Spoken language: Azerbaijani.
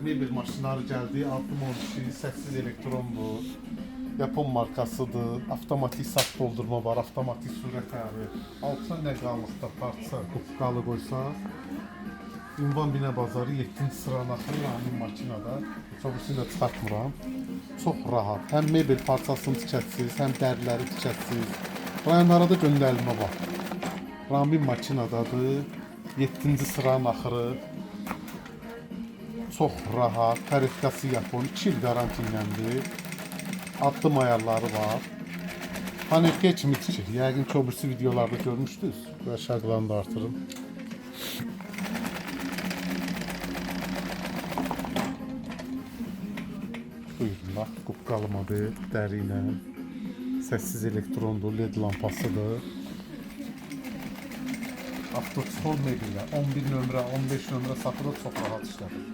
mebel maşınları geldi. 612 səssiz elektrondur. Yapon markasıdır. Avtomatik saf doldurma var, avtomatik sürət ayarı. Altına nə qalmışda parça qupqalı qoysa. Ünvan Binə Bazarı 7-ci sıranın axırı Ramin makinada. Otobüsünü də çıxartmıram. Çox rahat. Həm mebel parçasını tikəsiz, həm dəriləri tikəsiz. Rayonlara da göndərilmə var. Ramin makinadadır. 7-ci sıranın axırı. Çox rahat. Tarifkası yapon. 2 il garanti iləndir. Addım ayarları var. Panelkiyə kimi tikir. Yəqin ki, o birisi videolarda görmüşdünüz. Və şarkılarını da artırın. Buyurun bax, qupqalı model, dəri ilə. Səssiz elektrondur, LED lampasıdır. Avtoçxol mebellə 11 nömrə, 15 nömrə satılır, çox rahat işlədir.